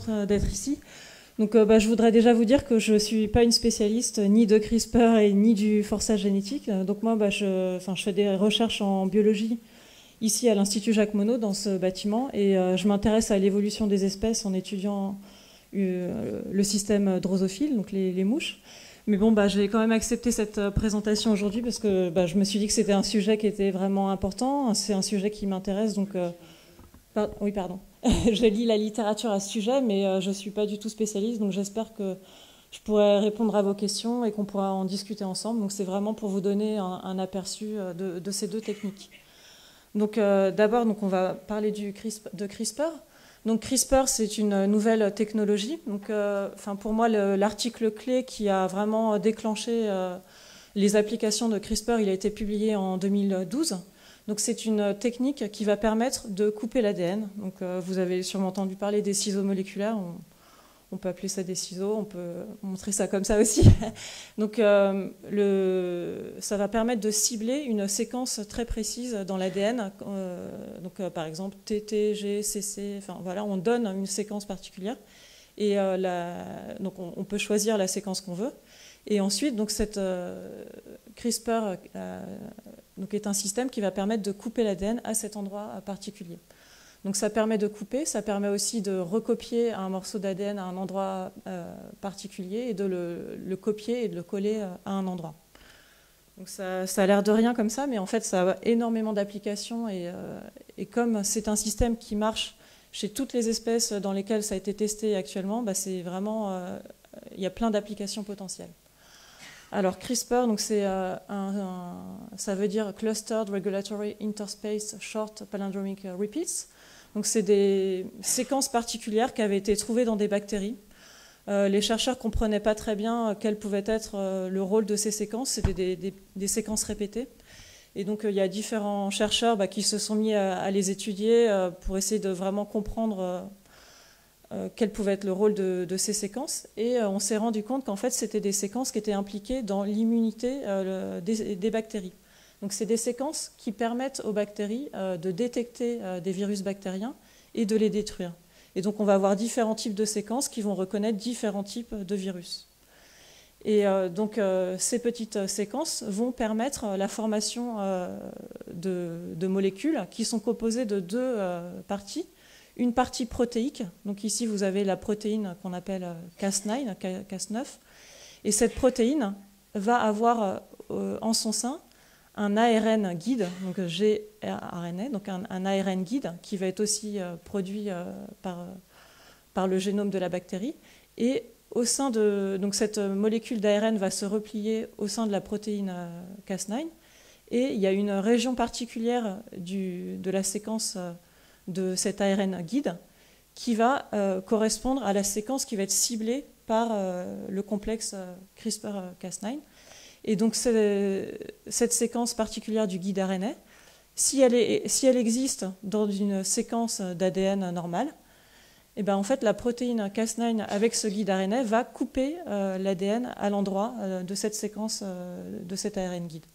d'être ici. Donc, je voudrais déjà vous dire que je ne suis pas une spécialiste ni de CRISPR et ni du forçage génétique. Donc moi, je fais des recherches en biologie ici à l'Institut Jacques Monod, dans ce bâtiment, et je m'intéresse à l'évolution des espèces en étudiant le système drosophile, donc les mouches. Mais bon, j'ai quand même accepté cette présentation aujourd'hui parce que je me suis dit que c'était un sujet qui était vraiment important. C'est un sujet qui m'intéresse, donc... oui, pardon. Je lis la littérature à ce sujet, mais je ne suis pas du tout spécialiste, donc j'espère que je pourrai répondre à vos questions et qu'on pourra en discuter ensemble. Donc c'est vraiment pour vous donner un aperçu de ces deux techniques. Donc d'abord, on va parler de CRISPR. Donc CRISPR, c'est une nouvelle technologie. Donc, pour moi, l'article clé qui a vraiment déclenché les applications de CRISPR, il a été publié en 2012. Donc c'est une technique qui va permettre de couper l'ADN. Donc vous avez sûrement entendu parler des ciseaux moléculaires. On peut appeler ça des ciseaux, on peut montrer ça comme ça aussi. Donc ça va permettre de cibler une séquence très précise dans l'ADN. Par exemple TT, G, CC, on donne une séquence particulière. Et donc on peut choisir la séquence qu'on veut. Et ensuite, donc cette CRISPR est un système qui va permettre de couper l'ADN à cet endroit particulier. Donc ça permet de couper, ça permet aussi de recopier un morceau d'ADN à un endroit particulier et de le copier et de le coller à un endroit. Donc ça a l'air de rien comme ça, mais en fait ça a énormément d'applications et comme c'est un système qui marche chez toutes les espèces dans lesquelles ça a été testé actuellement, c'est vraiment, il y a plein d'applications potentielles. Alors CRISPR, donc ça veut dire Clustered Regulatory Interspace Short Palindromic Repeats. Donc c'est des séquences particulières qui avaient été trouvées dans des bactéries. Les chercheurs ne comprenaient pas très bien quel pouvait être le rôle de ces séquences. C'était des séquences répétées. Et donc il y a différents chercheurs qui se sont mis à les étudier pour essayer de vraiment comprendre quel pouvait être le rôle de ces séquences. Et on s'est rendu compte qu'en fait, c'était des séquences qui étaient impliquées dans l'immunité des bactéries. Donc c'est des séquences qui permettent aux bactéries de détecter des virus bactériens et de les détruire. Et donc on va avoir différents types de séquences qui vont reconnaître différents types de virus. Et donc ces petites séquences vont permettre la formation de molécules qui sont composées de deux parties. Une partie protéique, donc ici vous avez la protéine qu'on appelle Cas9, Cas9, et cette protéine va avoir en son sein un ARN guide, donc gRNA, donc un ARN guide qui va être aussi produit par le génome de la bactérie. Et au sein donc cette molécule d'ARN va se replier au sein de la protéine Cas9, et il y a une région particulière de la séquence de cet ARN guide qui va correspondre à la séquence qui va être ciblée par le complexe CRISPR-Cas9. Et donc cette séquence particulière du guide RNA, si elle existe dans une séquence d'ADN normale, et en fait la protéine Cas9 avec ce guide RNA va couper l'ADN à l'endroit de cette séquence de cet ARN guide.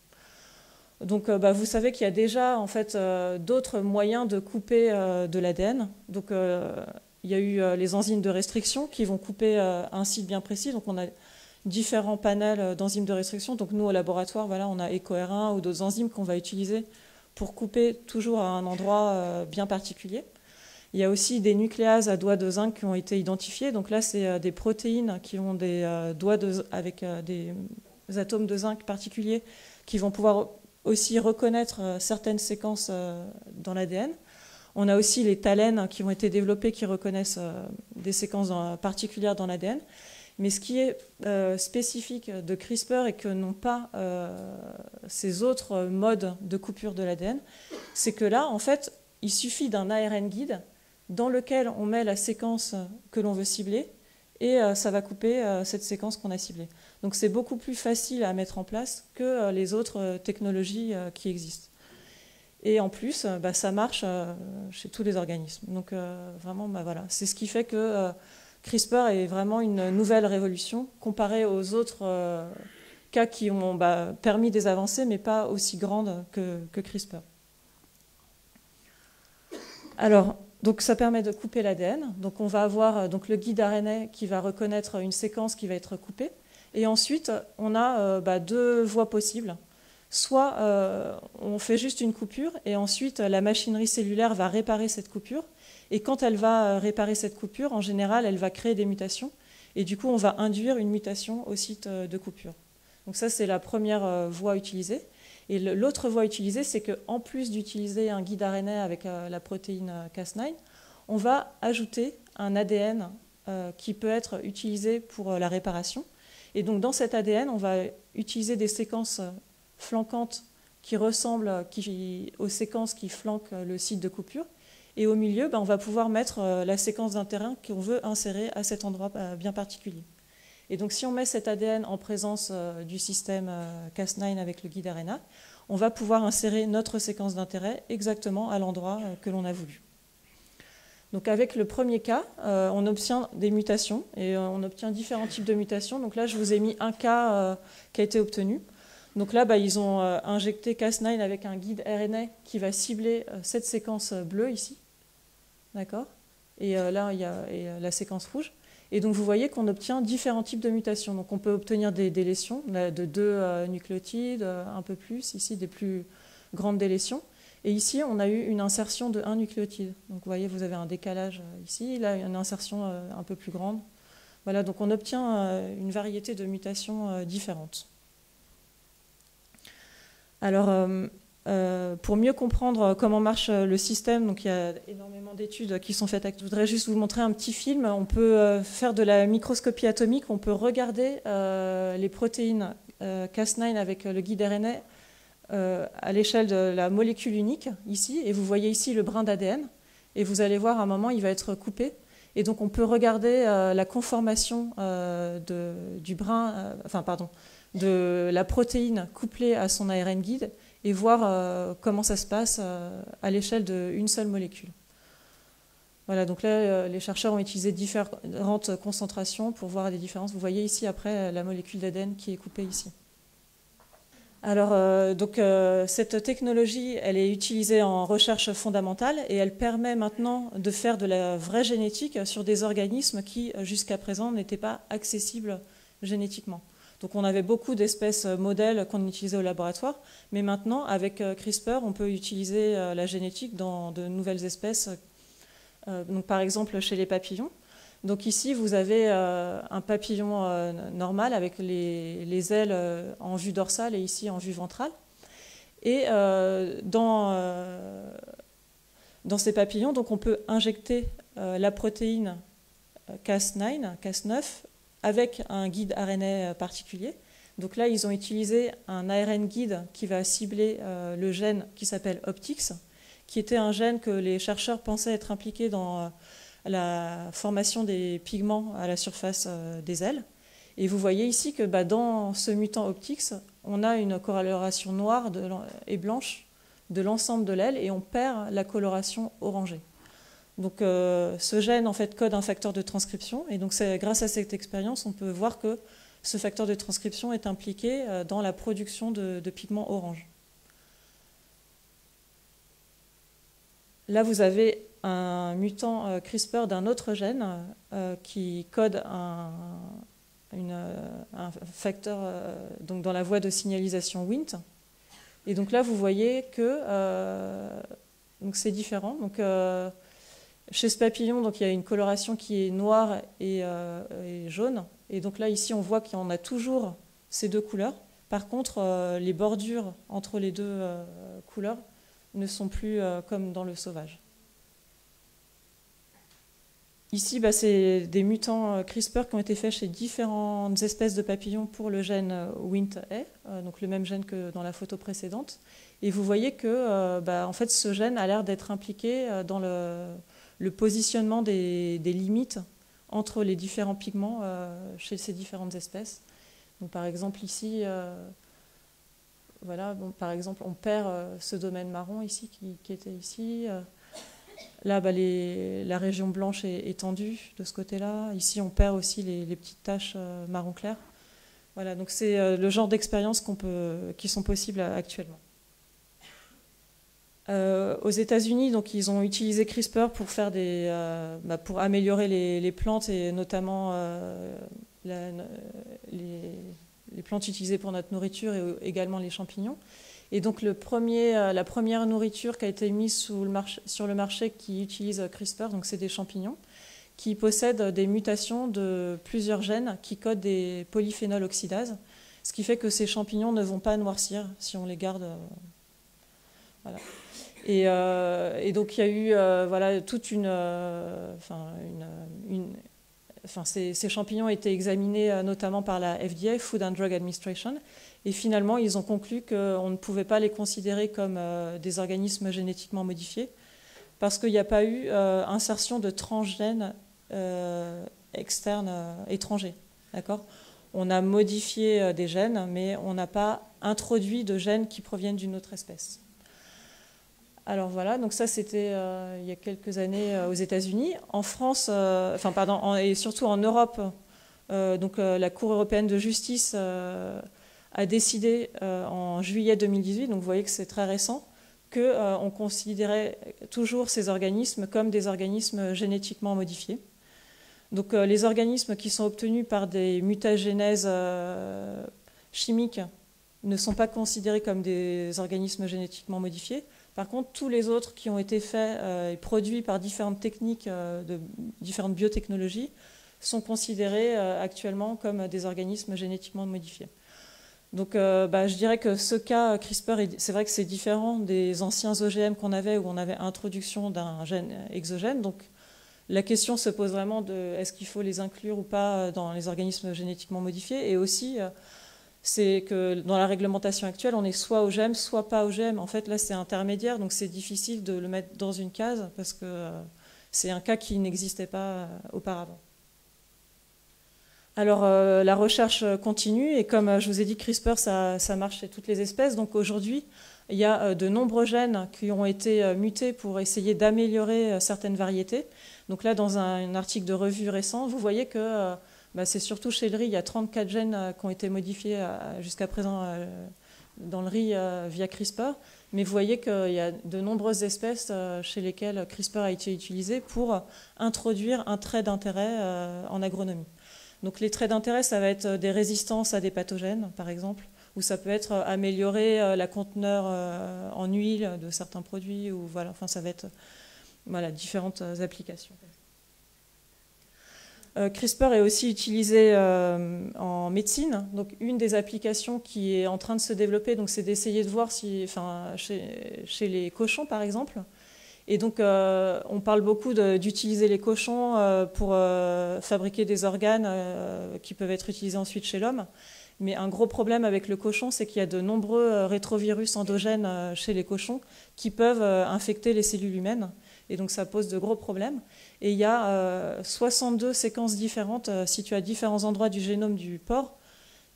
Donc vous savez qu'il y a déjà en fait d'autres moyens de couper de l'ADN. Donc il y a eu les enzymes de restriction qui vont couper un site bien précis. Donc on a différents panels d'enzymes de restriction. Donc nous au laboratoire, on a EcoR1 ou d'autres enzymes qu'on va utiliser pour couper toujours à un endroit bien particulier. Il y a aussi des nucléases à doigts de zinc qui ont été identifiées. Donc là c'est des protéines qui ont des doigts avec des atomes de zinc particuliers qui vont pouvoir aussi reconnaître certaines séquences dans l'ADN. On a aussi les talènes qui ont été développés qui reconnaissent des séquences particulières dans l'ADN. Mais ce qui est spécifique de CRISPR et que n'ont pas ces autres modes de coupure de l'ADN, c'est que là, en fait, il suffit d'un ARN guide dans lequel on met la séquence que l'on veut cibler et ça va couper cette séquence qu'on a ciblée. Donc c'est beaucoup plus facile à mettre en place que les autres technologies qui existent. Et en plus, ça marche chez tous les organismes. Donc vraiment, voilà, c'est ce qui fait que CRISPR est vraiment une nouvelle révolution comparée aux autres cas qui ont permis des avancées, mais pas aussi grandes que CRISPR. Alors, Donc ça permet de couper l'ADN. Donc on va avoir donc, le guide RNA qui va reconnaître une séquence qui va être coupée. Et ensuite, on a deux voies possibles. Soit on fait juste une coupure et ensuite la machinerie cellulaire va réparer cette coupure. Et quand elle va réparer cette coupure, en général, elle va créer des mutations. Et du coup, on va induire une mutation au site de coupure. Donc ça, c'est la première voie utilisée. Et l'autre voie utilisée, c'est qu'en plus d'utiliser un guide RNA avec la protéine Cas9, on va ajouter un ADN qui peut être utilisé pour la réparation. Et donc dans cet ADN, on va utiliser des séquences flanquantes qui ressemblent aux séquences qui flanquent le site de coupure. Et au milieu, on va pouvoir mettre la séquence d'intérêt qu'on veut insérer à cet endroit bien particulier. Et donc si on met cet ADN en présence du système Cas9 avec le guide RNA, on va pouvoir insérer notre séquence d'intérêt exactement à l'endroit que l'on a voulu. Donc avec le premier cas, on obtient des mutations et on obtient différents types de mutations. Donc là, je vous ai mis un cas qui a été obtenu. Donc là, ils ont injecté Cas9 avec un guide RNA qui va cibler cette séquence bleue ici. D'accord. Et là, il y a la séquence rouge. Et donc vous voyez qu'on obtient différents types de mutations. Donc on peut obtenir des délétions de 2 nucléotides, un peu plus, ici des plus grandes délétions. Et ici, on a eu une insertion de 1 nucléotide. Donc vous voyez, vous avez un décalage ici, là une insertion un peu plus grande. Voilà, donc on obtient une variété de mutations différentes. Alors, pour mieux comprendre comment marche le système, donc il y a énormément d'études qui sont faites. Je voudrais juste vous montrer un petit film. On peut faire de la microscopie atomique, on peut regarder les protéines Cas9 avec le guide RNA à l'échelle de la molécule unique, ici, et vous voyez ici le brin d'ADN, et vous allez voir à un moment, il va être coupé. Et donc on peut regarder la conformation du brin, de la protéine couplée à son ARN guide, et voir comment ça se passe à l'échelle d'une seule molécule. Voilà, donc là, les chercheurs ont utilisé différentes concentrations pour voir des différences. Vous voyez ici, après, la molécule d'ADN qui est coupée ici. Alors, cette technologie, elle est utilisée en recherche fondamentale et elle permet maintenant de faire de la vraie génétique sur des organismes qui, jusqu'à présent, n'étaient pas accessibles génétiquement. Donc on avait beaucoup d'espèces modèles qu'on utilisait au laboratoire, mais maintenant, avec CRISPR, on peut utiliser la génétique dans de nouvelles espèces, donc par exemple chez les papillons. Donc ici, vous avez un papillon normal avec les ailes en vue dorsale et ici en vue ventrale. Et dans ces papillons, donc on peut injecter la protéine Cas9 avec un guide RNA particulier. Donc là, ils ont utilisé un ARN guide qui va cibler le gène qui s'appelle OPTIX, qui était un gène que les chercheurs pensaient être impliqué dans la formation des pigments à la surface des ailes. Et vous voyez ici que dans ce mutant OPTIX, on a une coloration noire et blanche de l'ensemble de l'aile et on perd la coloration orangée. Donc ce gène en fait code un facteur de transcription et donc grâce à cette expérience on peut voir que ce facteur de transcription est impliqué dans la production de pigments orange. Là vous avez un mutant CRISPR d'un autre gène qui code un facteur donc dans la voie de signalisation Wnt. Et donc là vous voyez que c'est différent. Donc, chez ce papillon, donc, il y a une coloration qui est noire et jaune. Et donc là, ici, on voit qu'il y en a toujours ces deux couleurs. Par contre, les bordures entre les deux couleurs ne sont plus comme dans le sauvage. Ici, c'est des mutants CRISPR qui ont été faits chez différentes espèces de papillons pour le gène WNT-A, donc le même gène que dans la photo précédente. Et vous voyez que en fait, ce gène a l'air d'être impliqué dans le positionnement des limites entre les différents pigments chez ces différentes espèces. Donc, par exemple, ici, voilà, par exemple, on perd ce domaine marron ici qui était ici. Là, la région blanche est tendue de ce côté-là. Ici, on perd aussi les petites taches marron clair. Voilà, donc c'est le genre d'expériences qui sont possibles actuellement. Aux États-Unis, donc ils ont utilisé CRISPR pour faire pour améliorer les plantes et notamment les plantes utilisées pour notre nourriture et également les champignons. Et donc la première nourriture qui a été mise sur le marché qui utilise CRISPR, donc c'est des champignons qui possèdent des mutations de plusieurs gènes qui codent des polyphénols oxydases, ce qui fait que ces champignons ne vont pas noircir si on les garde. Voilà. Et donc il y a eu voilà, toute ces champignons ont été examinés notamment par la FDA, Food and Drug Administration, et finalement ils ont conclu qu'on ne pouvait pas les considérer comme des organismes génétiquement modifiés parce qu'il n'y a pas eu insertion de transgènes externes étrangers. D'accord ? On a modifié des gènes, mais on n'a pas introduit de gènes qui proviennent d'une autre espèce. Alors voilà, donc ça c'était il y a quelques années aux États-Unis. En France, et surtout en Europe, la Cour européenne de justice a décidé en juillet 2018, donc vous voyez que c'est très récent, qu'on considérait toujours ces organismes comme des organismes génétiquement modifiés. Donc les organismes qui sont obtenus par des mutagénèses chimiques ne sont pas considérés comme des organismes génétiquement modifiés. Par contre, tous les autres qui ont été faits et produits par différentes techniques, de différentes biotechnologies, sont considérés actuellement comme des organismes génétiquement modifiés. Donc je dirais que ce cas CRISPR, c'est vrai que c'est différent des anciens OGM qu'on avait, où on avait introduction d'un gène exogène. Donc la question se pose vraiment de est-ce qu'il faut les inclure ou pas dans les organismes génétiquement modifiés. Et aussi, c'est que dans la réglementation actuelle, on est soit OGM, soit pas OGM. En fait, là, c'est intermédiaire, donc c'est difficile de le mettre dans une case parce que c'est un cas qui n'existait pas auparavant. Alors, la recherche continue et comme je vous ai dit, CRISPR, ça marche chez toutes les espèces. Donc aujourd'hui, il y a de nombreux gènes qui ont été mutés pour essayer d'améliorer certaines variétés. Donc là, dans un article de revue récent, vous voyez que c'est surtout chez le riz, il y a 34 gènes qui ont été modifiés jusqu'à présent dans le riz via CRISPR. Mais vous voyez qu'il y a de nombreuses espèces chez lesquelles CRISPR a été utilisé pour introduire un trait d'intérêt en agronomie. Donc les traits d'intérêt, ça va être des résistances à des pathogènes, par exemple, ou ça peut être améliorer la conteneur en huile de certains produits, ou voilà, enfin ça va être différentes applications. CRISPR est aussi utilisé en médecine. Donc une des applications qui est en train de se développer, donc c'est d'essayer de voir si, chez les cochons par exemple. Et donc on parle beaucoup d'utiliser les cochons pour fabriquer des organes qui peuvent être utilisés ensuite chez l'homme. Mais un gros problème avec le cochon, c'est qu'il y a de nombreux rétrovirus endogènes chez les cochons qui peuvent infecter les cellules humaines. Et donc ça pose de gros problèmes. Et il y a 62 séquences différentes situées à différents endroits du génome du porc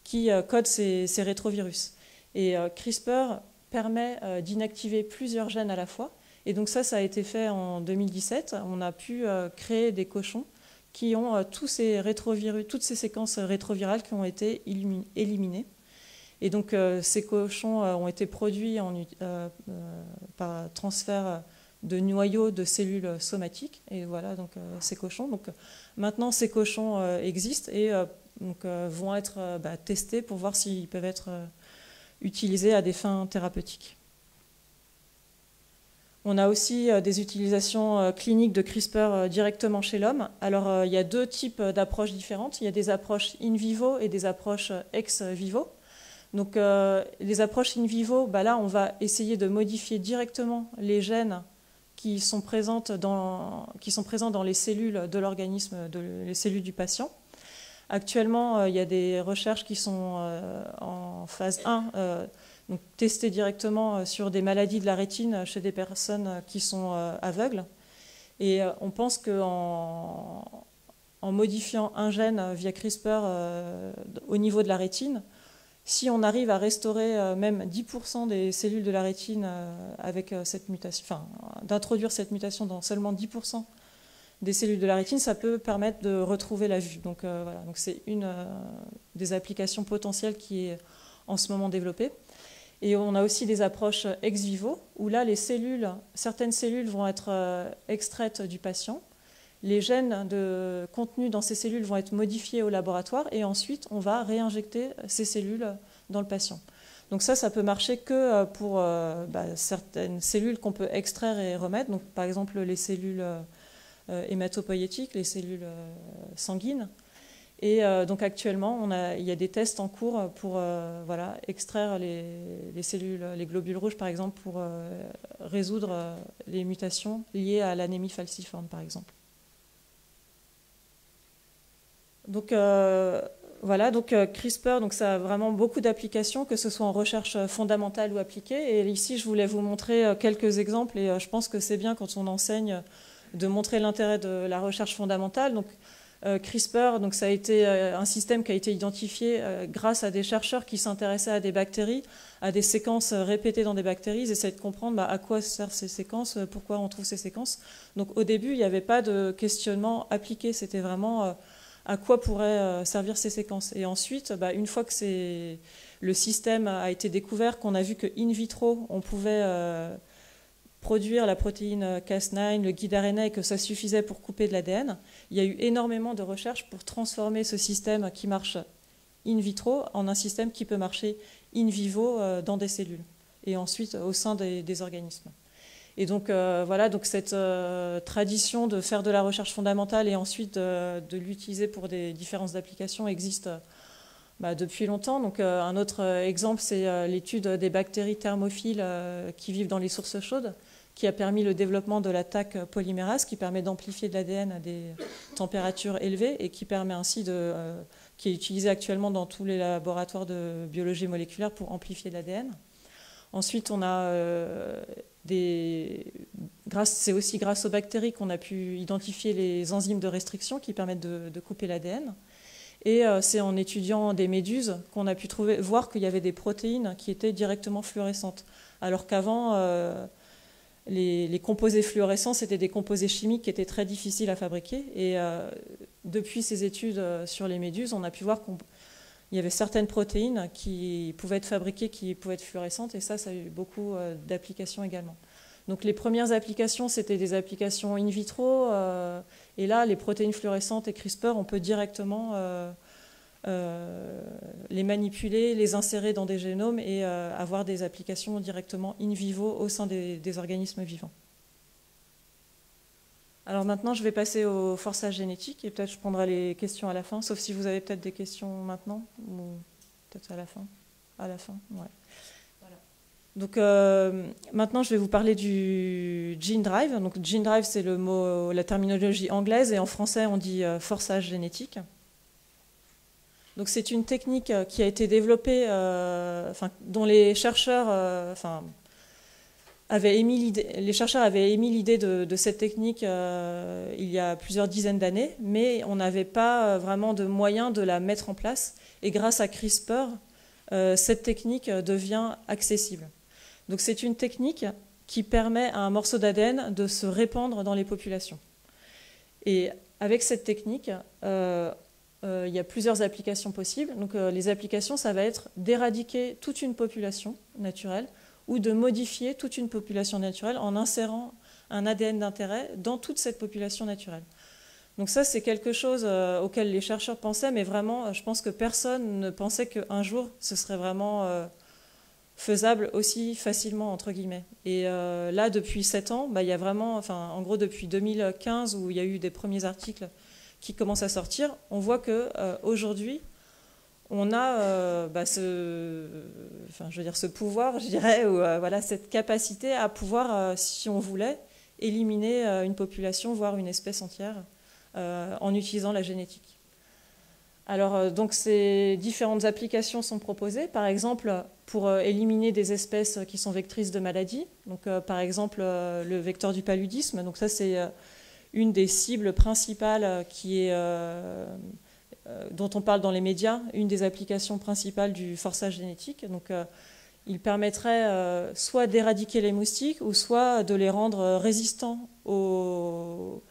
qui codent ces rétrovirus. Et CRISPR permet d'inactiver plusieurs gènes à la fois. Et donc ça a été fait en 2017. On a pu créer des cochons qui ont tous ces rétrovirus, toutes ces séquences rétrovirales qui ont été éliminées. Et donc ces cochons ont été produits par transfert de noyaux de cellules somatiques. Et voilà, donc ces cochons. Donc maintenant, ces cochons existent et vont être testés pour voir s'ils peuvent être utilisés à des fins thérapeutiques. On a aussi des utilisations cliniques de CRISPR directement chez l'homme. Alors, il y a deux types d'approches différentes. Il y a des approches in vivo et des approches ex vivo. Donc, les approches in vivo, là, on va essayer de modifier directement les gènes qui sont présents dans les cellules de l'organisme, les cellules du patient. Actuellement, il y a des recherches qui sont en phase 1, donc testées directement sur des maladies de la rétine chez des personnes qui sont aveugles. Et on pense qu'en modifiant un gène via CRISPR au niveau de la rétine, si on arrive à restaurer même 10% des cellules de la rétine avec cette mutation, d'introduire cette mutation dans seulement 10% des cellules de la rétine, ça peut permettre de retrouver la vue. Donc voilà, donc c'est une des applications potentielles qui est en ce moment développée. Et on a aussi des approches ex vivo, où là, certaines cellules vont être extraites du patient. Les gènes contenus dans ces cellules vont être modifiés au laboratoire et ensuite, on va réinjecter ces cellules dans le patient. Donc ça peut marcher que pour certaines cellules qu'on peut extraire et remettre. Donc, par exemple, les cellules hématopoïétiques, les cellules sanguines. Et donc actuellement, il y a des tests en cours pour extraire les cellules, les globules rouges par exemple, pour résoudre les mutations liées à l'anémie falciforme par exemple. Donc CRISPR, donc ça a vraiment beaucoup d'applications, que ce soit en recherche fondamentale ou appliquée. Et ici, je voulais vous montrer quelques exemples. Et je pense que c'est bien quand on enseigne de montrer l'intérêt de la recherche fondamentale. Donc CRISPR, donc ça a été un système qui a été identifié grâce à des chercheurs qui s'intéressaient à des bactéries, à des séquences répétées dans des bactéries. Ils essaient de comprendre à quoi servent ces séquences, pourquoi on trouve ces séquences. Donc au début, il n'y avait pas de questionnement appliqué. C'était vraiment à quoi pourraient servir ces séquences. Et ensuite, une fois que le système a été découvert, qu'on a vu que in vitro, on pouvait produire la protéine Cas9, le guide RNA, et que ça suffisait pour couper de l'ADN, il y a eu énormément de recherches pour transformer ce système qui marche in vitro en un système qui peut marcher in vivo dans des cellules et ensuite au sein des organismes. Et donc donc cette tradition de faire de la recherche fondamentale et ensuite de l'utiliser pour des différentes applications existe depuis longtemps. Donc un autre exemple, c'est l'étude des bactéries thermophiles qui vivent dans les sources chaudes, qui a permis le développement de la TAC polymérase, qui permet d'amplifier de l'ADN à des températures élevées et qui permet ainsi qui est utilisé actuellement dans tous les laboratoires de biologie moléculaire pour amplifier de l'ADN. Ensuite, on a c'est aussi grâce aux bactéries qu'on a pu identifier les enzymes de restriction qui permettent de couper l'ADN. Et c'est en étudiant des méduses qu'on a pu voir qu'il y avait des protéines qui étaient directement fluorescentes. Alors qu'avant, les composés fluorescents, c'était des composés chimiques qui étaient très difficiles à fabriquer. Et depuis ces études sur les méduses, on a pu voir qu'il y avait certaines protéines qui pouvaient être fabriquées, qui pouvaient être fluorescentes. Et ça a eu beaucoup d'applications également. Donc les premières applications, c'était des applications in vitro. Et là, les protéines fluorescentes et CRISPR, on peut directement les manipuler, les insérer dans des génomes et avoir des applications directement in vivo au sein des organismes vivants. Alors maintenant, je vais passer au forçage génétique et peut-être je prendrai les questions à la fin, sauf si vous avez peut-être des questions maintenant ou peut-être à la fin. À la fin, ouais. Voilà. Donc maintenant, je vais vous parler du gene drive. Donc gene drive, c'est la terminologie anglaise et en français, on dit forçage génétique. Donc c'est une technique qui a été développée, dont les chercheurs avaient émis l'idée de cette technique il y a plusieurs dizaines d'années, mais on n'avait pas vraiment de moyens de la mettre en place. Et grâce à CRISPR, cette technique devient accessible. Donc c'est une technique qui permet à un morceau d'ADN de se répandre dans les populations. Et avec cette technique, il y a plusieurs applications possibles. Donc les applications, ça va être d'éradiquer toute une population naturelle ou de modifier toute une population naturelle en insérant un ADN d'intérêt dans toute cette population naturelle. Donc ça, c'est quelque chose auquel les chercheurs pensaient, mais vraiment, je pense que personne ne pensait qu'un jour, ce serait vraiment faisable aussi facilement, entre guillemets. Et là, depuis 7 ans, il y a vraiment, en gros, depuis 2015, où il y a eu des premiers articles qui commencent à sortir, on voit qu'aujourd'hui, on a ce pouvoir, je dirais, ou cette capacité à pouvoir, si on voulait, éliminer une population, voire une espèce entière, en utilisant la génétique. Alors, donc, ces différentes applications sont proposées, par exemple, pour éliminer des espèces qui sont vectrices de maladies. Donc, par exemple, le vecteur du paludisme. Donc, ça, c'est une des cibles principales dont on parle dans les médias, une des applications principales du forçage génétique. Donc, il permettrait soit d'éradiquer les moustiques ou soit de les rendre résistants au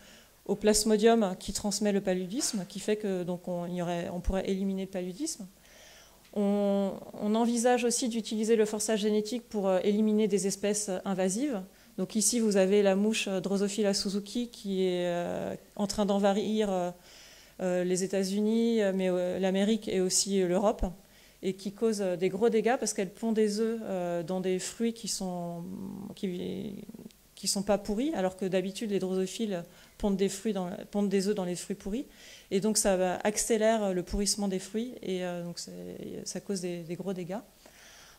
plasmodium qui transmet le paludisme, qui fait que donc on pourrait éliminer le paludisme. On envisage aussi d'utiliser le forçage génétique pour éliminer des espèces invasives. Donc ici, vous avez la mouche Drosophila suzuki qui est en train d'envahir les États-Unis, mais l'Amérique et aussi l'Europe, et qui cause des gros dégâts parce qu'elle pond des œufs dans des fruits qui sont pas pourris, alors que d'habitude les drosophiles pondent des œufs dans les fruits pourris, et donc ça accélère le pourrissement des fruits, et donc ça cause des gros dégâts.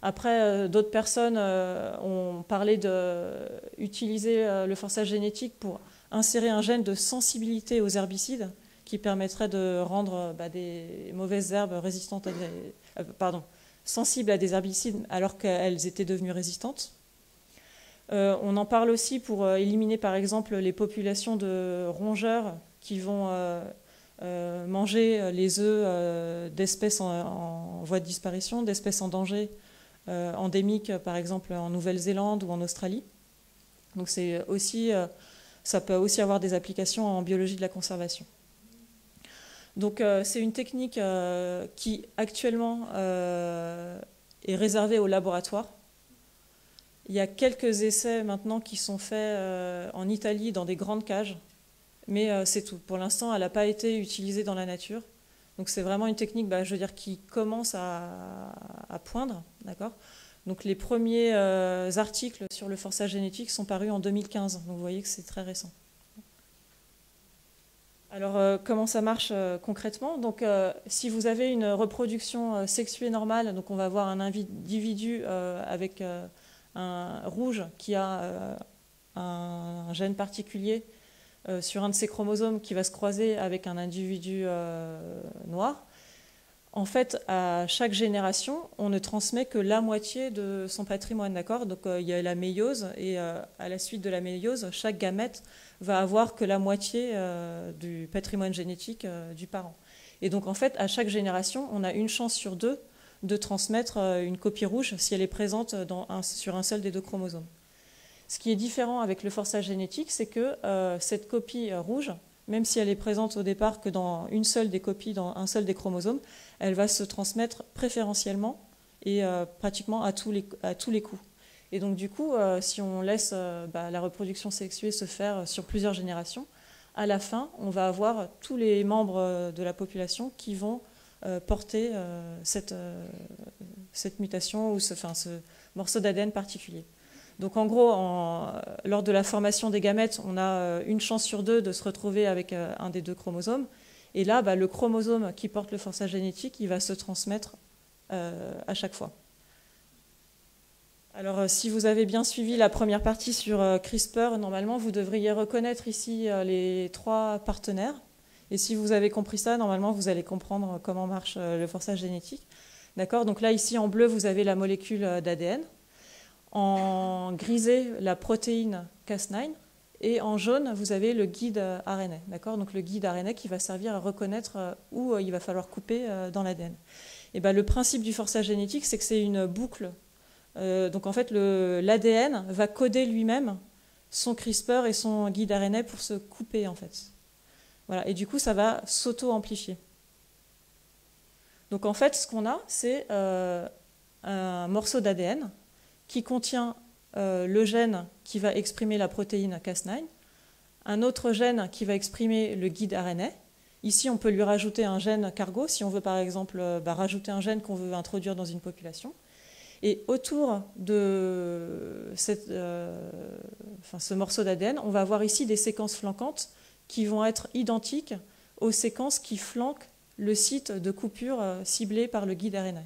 Après, d'autres personnes ont parlé d'utiliser le forçage génétique pour insérer un gène de sensibilité aux herbicides qui permettrait de rendre des mauvaises herbes résistantes sensibles à des herbicides alors qu'elles étaient devenues résistantes. On en parle aussi pour éliminer par exemple les populations de rongeurs qui vont manger les œufs d'espèces en voie de disparition, d'espèces en danger, endémiques par exemple en Nouvelle-Zélande ou en Australie. Donc ça peut aussi avoir des applications en biologie de la conservation. Donc c'est une technique qui actuellement est réservée aux laboratoires. Il y a quelques essais maintenant qui sont faits en Italie dans des grandes cages, mais c'est tout. Pour l'instant, elle n'a pas été utilisée dans la nature. Donc c'est vraiment une technique, je veux dire, qui commence à poindre, d'accord ? Donc les premiers articles sur le forçage génétique sont parus en 2015. Donc vous voyez que c'est très récent. Alors comment ça marche concrètement ? Donc si vous avez une reproduction sexuée normale, donc on va avoir un individu avec un rouge qui a un gène particulier sur un de ses chromosomes qui va se croiser avec un individu noir. En fait, à chaque génération, on ne transmet que la moitié de son patrimoine, d'accord ? Donc il y a la méiose, et à la suite de la méiose, chaque gamète va avoir que la moitié du patrimoine génétique du parent. Et donc en fait, à chaque génération, on a une chance sur deux de transmettre une copie rouge si elle est présente sur un seul des deux chromosomes. Ce qui est différent avec le forçage génétique, c'est que cette copie rouge, même si elle est présente au départ que dans une seule des copies, dans un seul des chromosomes, elle va se transmettre préférentiellement et pratiquement à tous les coups. Et donc du coup, si on laisse la reproduction sexuée se faire sur plusieurs générations, à la fin, on va avoir tous les membres de la population qui vont porter cette mutation ou ce morceau d'ADN particulier. Donc en gros, lors de la formation des gamètes, on a une chance sur deux de se retrouver avec un des deux chromosomes. Et là, le chromosome qui porte le forçage génétique, il va se transmettre à chaque fois. Alors si vous avez bien suivi la première partie sur CRISPR, normalement vous devriez reconnaître ici les trois partenaires. Et si vous avez compris ça, normalement vous allez comprendre comment marche le forçage génétique. D'accord ? Donc là, ici en bleu, vous avez la molécule d'ADN. En grisé, la protéine Cas9, et en jaune, vous avez le guide RNA. D'accord ? Donc le guide RNA qui va servir à reconnaître où il va falloir couper dans l'ADN. Et le principe du forçage génétique, c'est que c'est une boucle. Donc en fait, l'ADN va coder lui-même son CRISPR et son guide RNA pour se couper en fait. Voilà. Et du coup, ça va s'auto-amplifier. Donc en fait, ce qu'on a, c'est un morceau d'ADN qui contient le gène qui va exprimer la protéine Cas9, un autre gène qui va exprimer le guide RNA. Ici, on peut lui rajouter un gène cargo, si on veut par exemple rajouter un gène qu'on veut introduire dans une population. Et autour de ce morceau d'ADN, on va avoir ici des séquences flanquantes qui vont être identiques aux séquences qui flanquent le site de coupure ciblé par le guide RNA.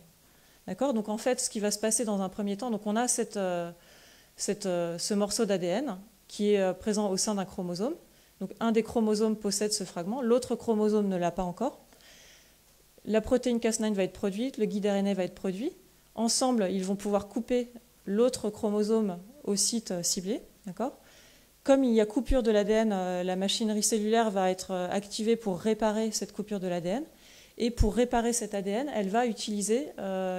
D'accord ? Donc en fait, ce qui va se passer dans un premier temps, donc on a ce morceau d'ADN qui est présent au sein d'un chromosome. Donc un des chromosomes possède ce fragment, l'autre chromosome ne l'a pas encore. La protéine Cas9 va être produite, le guide RNA va être produit. Ensemble, ils vont pouvoir couper l'autre chromosome au site ciblé. D'accord ? Comme il y a coupure de l'ADN, la machinerie cellulaire va être activée pour réparer cette coupure de l'ADN. Et pour réparer cet ADN, elle va utiliser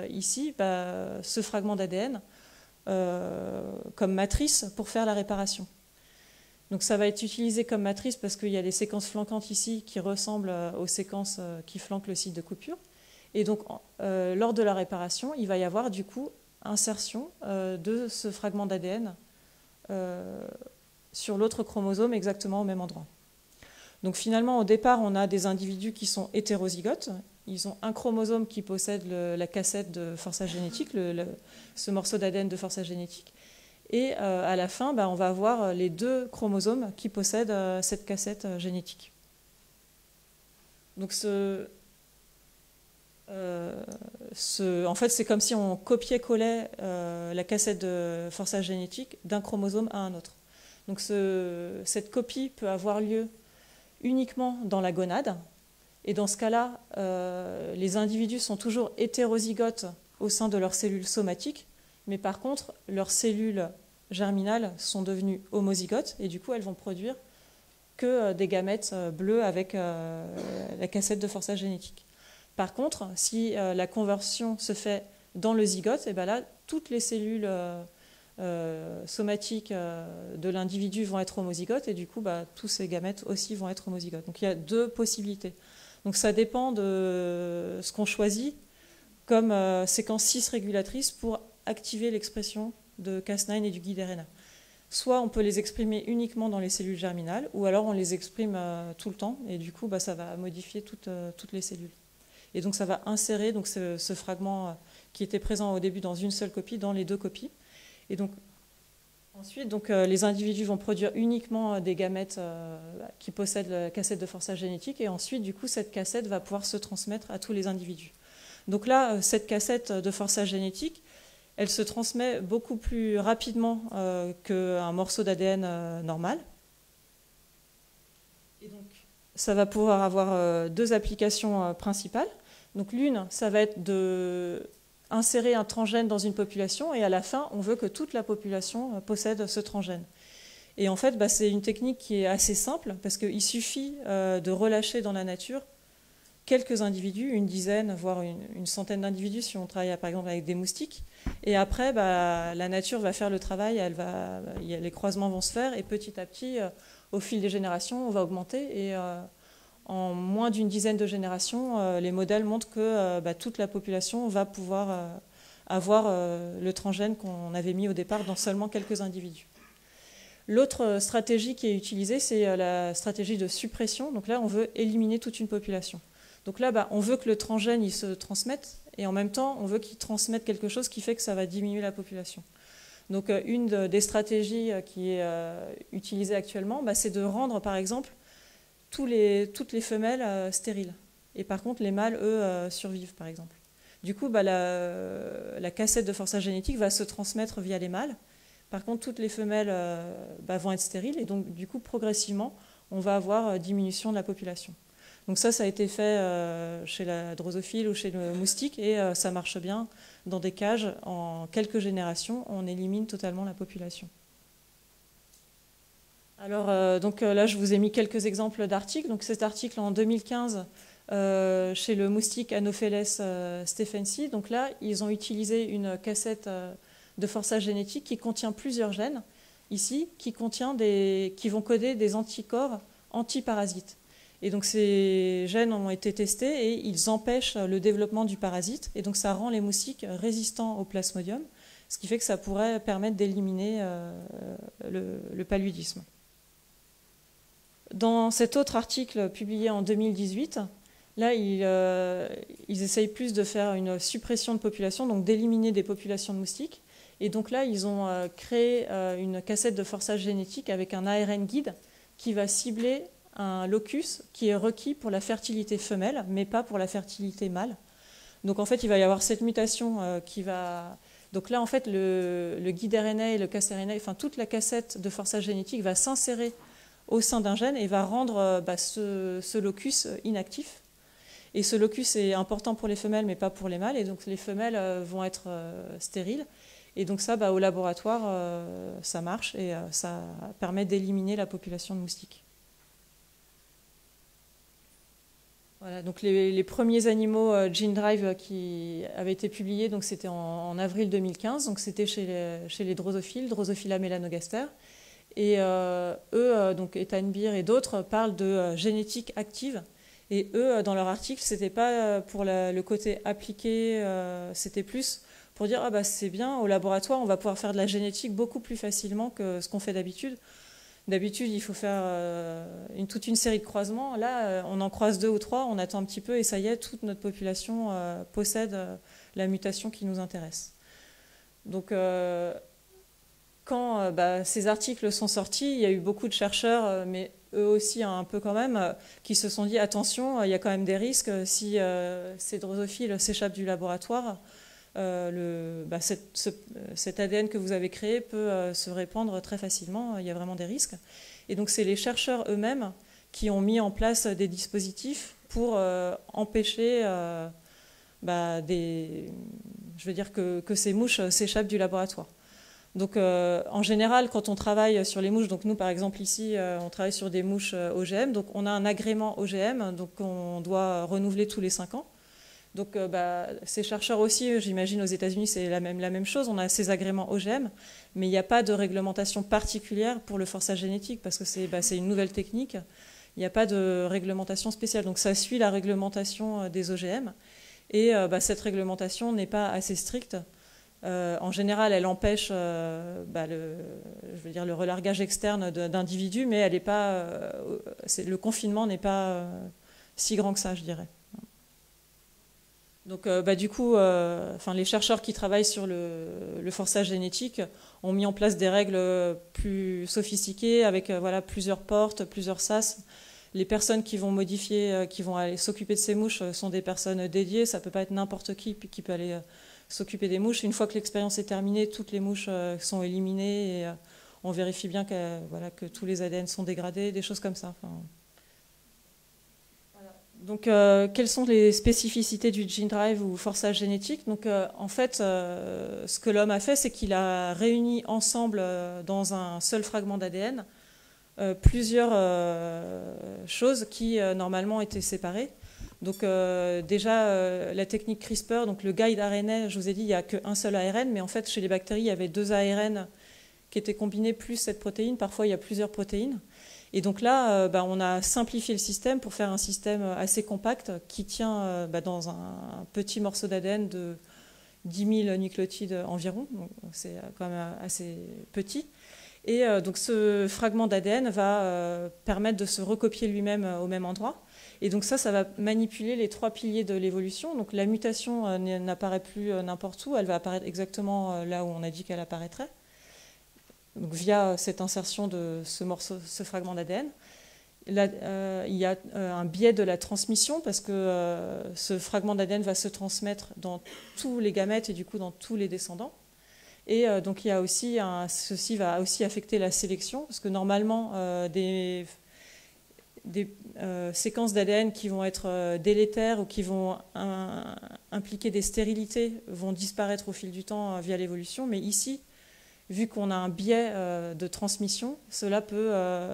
ici ce fragment d'ADN comme matrice pour faire la réparation. Donc ça va être utilisé comme matrice parce qu'il y a des séquences flanquantes ici qui ressemblent aux séquences qui flanquent le site de coupure. Et donc, lors de la réparation, il va y avoir du coup insertion de ce fragment d'ADN sur l'autre chromosome exactement au même endroit. Donc finalement, au départ, on a des individus qui sont hétérozygotes. Ils ont un chromosome qui possède la cassette de forçage génétique, ce morceau d'ADN de forçage génétique. Et à la fin, on va avoir les deux chromosomes qui possèdent cette cassette génétique. Donc en fait, c'est comme si on copiait-collait la cassette de forçage génétique d'un chromosome à un autre. Donc cette copie peut avoir lieu uniquement dans la gonade. Et dans ce cas-là, les individus sont toujours hétérozygotes au sein de leurs cellules somatiques, mais par contre, leurs cellules germinales sont devenues homozygotes, et du coup, elles vont produire que des gamètes bleus avec la cassette de forçage génétique. Par contre, si la conversion se fait dans le zygote, et bien là, toutes les cellules somatiques de l'individu vont être homozygotes, et du coup, tous ces gamètes aussi vont être homozygotes. Donc il y a deux possibilités. Donc ça dépend de ce qu'on choisit comme séquence cis-régulatrice pour activer l'expression de Cas9 et du guide RNA. Soit on peut les exprimer uniquement dans les cellules germinales, ou alors on les exprime tout le temps, et du coup ça va modifier toutes les cellules. Et donc ça va insérer donc, ce fragment qui était présent au début dans une seule copie, dans les deux copies. Et donc ensuite, les individus vont produire uniquement des gamètes qui possèdent la cassette de forçage génétique, et ensuite, du coup, cette cassette va pouvoir se transmettre à tous les individus. Donc là, cette cassette de forçage génétique, elle se transmet beaucoup plus rapidement qu'un morceau d'ADN normal. Et donc, ça va pouvoir avoir deux applications principales. Donc l'une, ça va être d'insérer un transgène dans une population, et à la fin, on veut que toute la population possède ce transgène. Et en fait, c'est une technique qui est assez simple, parce qu'il suffit de relâcher dans la nature quelques individus, une dizaine, voire une centaine d'individus, si on travaille par exemple avec des moustiques. Et après, la nature va faire le travail, les croisements vont se faire, et petit à petit, au fil des générations, on va augmenter. Et en moins d'une dizaine de générations, les modèles montrent que toute la population va pouvoir avoir le transgène qu'on avait mis au départ dans seulement quelques individus. L'autre stratégie qui est utilisée, c'est la stratégie de suppression. Donc là, on veut éliminer toute une population. Donc là, on veut que le transgène il se transmette, et en même temps, on veut qu'il transmette quelque chose qui fait que ça va diminuer la population. Donc une des stratégies qui est utilisée actuellement, c'est de rendre, par exemple, toutes les femelles stériles. Et par contre, les mâles, eux, survivent, par exemple. Du coup, la cassette de forçage génétique va se transmettre via les mâles. Par contre, toutes les femelles vont être stériles. Et donc, du coup, progressivement, on va avoir diminution de la population. Donc ça a été fait chez la drosophile ou chez le moustique. Et ça marche bien. Dans des cages, en quelques générations, on élimine totalement la population. Alors, là, je vous ai mis quelques exemples d'articles. Donc, cet article en 2015, chez le moustique Anopheles stephensi. Donc là, ils ont utilisé une cassette de forçage génétique qui contient plusieurs gènes, ici, qui vont coder des anticorps antiparasites. Et donc, ces gènes ont été testés et ils empêchent le développement du parasite. Et donc, ça rend les moustiques résistants au plasmodium, ce qui fait que ça pourrait permettre d'éliminer le paludisme. Dans cet autre article publié en 2018, là, ils essayent plus de faire une suppression de population, donc d'éliminer des populations de moustiques. Et donc là, ils ont créé une cassette de forçage génétique avec un ARN guide qui va cibler un locus qui est requis pour la fertilité femelle, mais pas pour la fertilité mâle. Donc en fait, il va y avoir cette mutation qui va... Donc là, en fait, le guide RNA et le Cas-RNA, enfin toute la cassette de forçage génétique va s'insérer au sein d'un gène et va rendre ce locus inactif. Et ce locus est important pour les femelles, mais pas pour les mâles. Et donc les femelles vont être stériles. Et donc ça, au laboratoire, ça marche et ça permet d'éliminer la population de moustiques. Voilà, donc les premiers animaux Gene Drive qui avaient été publiés, donc c'était en avril 2015, donc c'était chez les drosophiles, Drosophila melanogaster. Et eux, donc Ethan Beer et d'autres, parlent de génétique active. Et eux, dans leur article, c'était pas pour le côté appliqué, c'était plus pour dire ah bah c'est bien, au laboratoire, on va pouvoir faire de la génétique beaucoup plus facilement que ce qu'on fait d'habitude. D'habitude, il faut faire toute une série de croisements. Là, on en croise 2 ou 3, on attend un petit peu et ça y est, toute notre population possède la mutation qui nous intéresse. Donc, quand ces articles sont sortis, il y a eu beaucoup de chercheurs, mais eux aussi un peu quand même, qui se sont dit attention, il y a quand même des risques si ces drosophiles s'échappent du laboratoire. Cet ADN que vous avez créé peut se répandre très facilement, il y a vraiment des risques. Et donc c'est les chercheurs eux-mêmes qui ont mis en place des dispositifs pour empêcher je veux dire que ces mouches s'échappent du laboratoire. Donc en général, quand on travaille sur les mouches, donc nous par exemple ici, on travaille sur des mouches OGM, donc on a un agrément OGM, donc on doit renouveler tous les 5 ans. Donc ces chercheurs aussi, j'imagine aux États-Unis c'est la même chose, on a ces agréments OGM, mais il n'y a pas de réglementation particulière pour le forçage génétique parce que c'est une nouvelle technique, il n'y a pas de réglementation spéciale, donc ça suit la réglementation des OGM et cette réglementation n'est pas assez stricte. En général, elle empêche le relargage externe d'individus, mais elle est pas, le confinement n'est pas si grand que ça, je dirais. Donc, du coup, les chercheurs qui travaillent sur le forçage génétique ont mis en place des règles plus sophistiquées avec plusieurs portes, plusieurs sas. Les personnes qui vont modifier, qui vont aller s'occuper de ces mouches sont des personnes dédiées. Ça ne peut pas être n'importe qui peut aller s'occuper des mouches. Une fois que l'expérience est terminée, toutes les mouches sont éliminées et on vérifie bien que tous les ADN sont dégradés, des choses comme ça. Donc, quelles sont les spécificités du gene drive ou forçage génétique? Donc, en fait, ce que l'homme a fait, c'est qu'il a réuni ensemble dans un seul fragment d'ADN plusieurs choses qui normalement étaient séparées. Donc, déjà, la technique CRISPR, donc le guide RNA, je vous ai dit, il n'y a qu'un seul ARN, mais en fait, chez les bactéries, il y avait 2 ARN qui étaient combinés plus cette protéine. Parfois, il y a plusieurs protéines. Et donc là, on a simplifié le système pour faire un système assez compact qui tient dans un petit morceau d'ADN de 10 000 nucléotides environ. C'est quand même assez petit. Et donc ce fragment d'ADN va permettre de se recopier lui-même au même endroit. Et donc ça va manipuler les 3 piliers de l'évolution. Donc la mutation n'apparaît plus n'importe où, elle va apparaître exactement là où on a dit qu'elle apparaîtrait. Donc via cette insertion de ce fragment d'ADN. Il y a un biais de la transmission parce que ce fragment d'ADN va se transmettre dans tous les gamètes et du coup dans tous les descendants. Et donc il y a aussi ceci va aussi affecter la sélection parce que normalement des séquences d'ADN qui vont être délétères ou qui vont impliquer des stérilités vont disparaître au fil du temps via l'évolution. Mais ici, vu qu'on a un biais de transmission, cela peut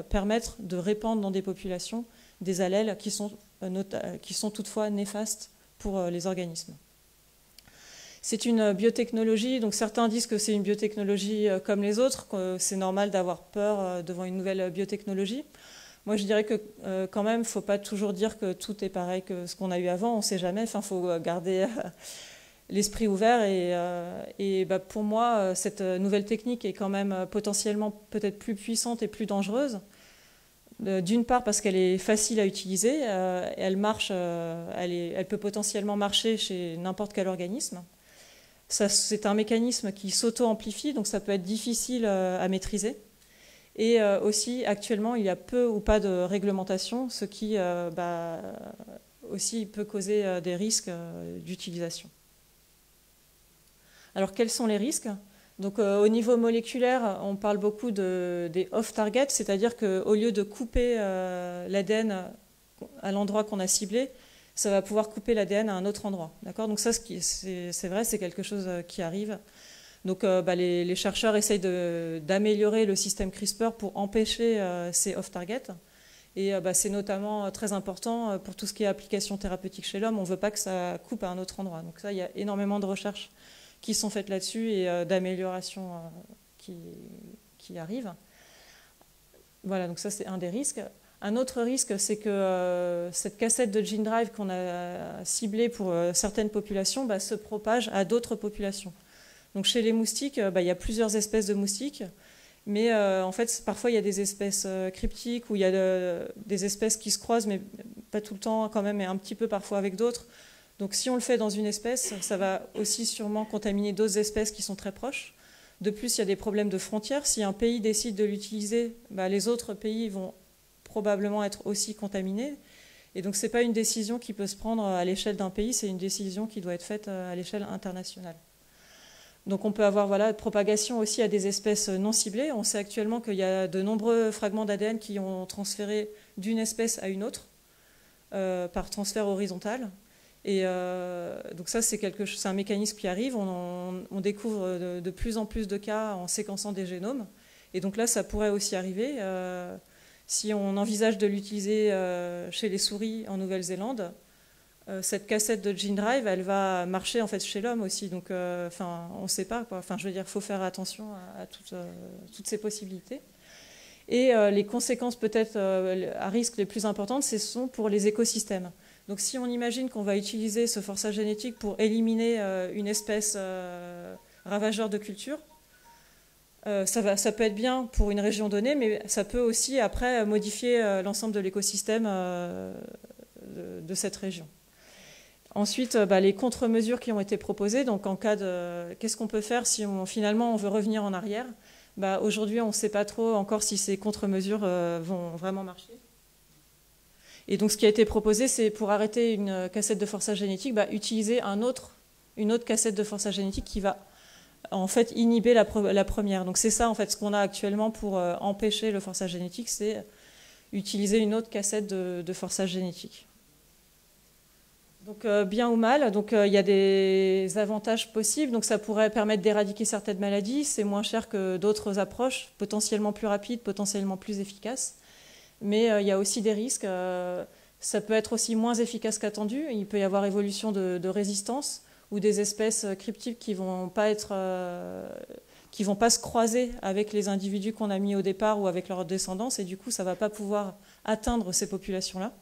permettre de répandre dans des populations des allèles qui sont toutefois néfastes pour les organismes. C'est une biotechnologie, donc certains disent que c'est une biotechnologie comme les autres, que c'est normal d'avoir peur devant une nouvelle biotechnologie. Moi, je dirais que quand même, il ne faut pas toujours dire que tout est pareil que ce qu'on a eu avant, on ne sait jamais, il faut garder l'esprit ouvert et pour moi, cette nouvelle technique est quand même potentiellement peut-être plus puissante et plus dangereuse. D'une part parce qu'elle est facile à utiliser, elle marche, elle peut potentiellement marcher chez n'importe quel organisme. C'est un mécanisme qui s'auto-amplifie, donc ça peut être difficile à maîtriser. Et aussi, actuellement, il y a peu ou pas de réglementation, ce qui aussi peut causer des risques d'utilisation. Alors, quels sont les risques? Donc, au niveau moléculaire, on parle beaucoup des off-target, c'est-à-dire qu'au lieu de couper l'ADN à l'endroit qu'on a ciblé, ça va pouvoir couper l'ADN à un autre endroit. D'accord? Donc ça, c'est vrai, c'est quelque chose qui arrive. Donc les chercheurs essayent d'améliorer le système CRISPR pour empêcher ces off-target. Et c'est notamment très important pour tout ce qui est application thérapeutique chez l'homme. On ne veut pas que ça coupe à un autre endroit. Donc ça, il y a énormément de recherches qui sont faites là-dessus et d'améliorations qui arrivent. Voilà, donc ça c'est un des risques. Un autre risque, c'est que cette cassette de Gene Drive qu'on a ciblée pour certaines populations se propage à d'autres populations. Donc chez les moustiques, il y a plusieurs espèces de moustiques, mais en fait, parfois il y a des espèces cryptiques ou il y a des espèces qui se croisent, mais pas tout le temps quand même, et un petit peu parfois avec d'autres. Donc si on le fait dans une espèce, ça va aussi sûrement contaminer d'autres espèces qui sont très proches. De plus, il y a des problèmes de frontières. Si un pays décide de l'utiliser, les autres pays vont probablement être aussi contaminés. Et donc, ce n'est pas une décision qui peut se prendre à l'échelle d'un pays, c'est une décision qui doit être faite à l'échelle internationale. Donc, on peut avoir propagation aussi à des espèces non ciblées. On sait actuellement qu'il y a de nombreux fragments d'ADN qui ont transféré d'une espèce à une autre par transfert horizontal. Et donc ça, c'est un mécanisme qui arrive. On découvre de plus en plus de cas en séquençant des génomes. Et donc là, ça pourrait aussi arriver. Si on envisage de l'utiliser chez les souris en Nouvelle-Zélande, cette cassette de Gene Drive, elle va marcher en fait chez l'homme aussi. Donc, on ne sait pas, quoi. Enfin, je veux dire, il faut faire attention à toutes ces possibilités. Et les conséquences peut-être à risque les plus importantes, ce sont pour les écosystèmes. Donc si on imagine qu'on va utiliser ce forçage génétique pour éliminer une espèce ravageur de culture, ça peut être bien pour une région donnée, mais ça peut aussi après modifier l'ensemble de l'écosystème de cette région. Ensuite, les contre-mesures qui ont été proposées, donc en cas de... Qu'est-ce qu'on peut faire si finalement on veut revenir en arrière? Aujourd'hui, on ne sait pas trop encore si ces contre-mesures vont vraiment marcher. Et donc ce qui a été proposé, c'est pour arrêter une cassette de forçage génétique, utiliser une autre cassette de forçage génétique qui va en fait inhiber la première. Donc c'est ça en fait ce qu'on a actuellement pour empêcher le forçage génétique, c'est utiliser une autre cassette de forçage génétique. Donc bien ou mal, donc il y a des avantages possibles, donc ça pourrait permettre d'éradiquer certaines maladies, c'est moins cher que d'autres approches, potentiellement plus rapides, potentiellement plus efficaces. Mais il y a aussi des risques. Ça peut être aussi moins efficace qu'attendu. Il peut y avoir évolution de résistance ou des espèces cryptiques qui vont pas se croiser avec les individus qu'on a mis au départ ou avec leur descendance, et du coup, ça ne va pas pouvoir atteindre ces populations-là.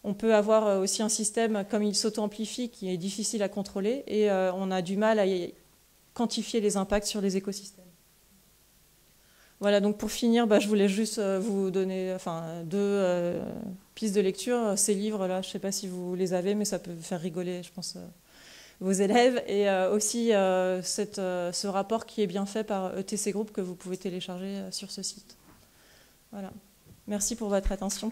On peut avoir aussi un système, comme il s'auto-amplifie, qui est difficile à contrôler, et on a du mal à quantifier les impacts sur les écosystèmes. Voilà, donc pour finir, je voulais juste vous donner deux pistes de lecture. Ces livres-là, je ne sais pas si vous les avez, mais ça peut faire rigoler, je pense, vos élèves. Et aussi ce rapport qui est bien fait par ETC Group que vous pouvez télécharger sur ce site. Voilà. Merci pour votre attention.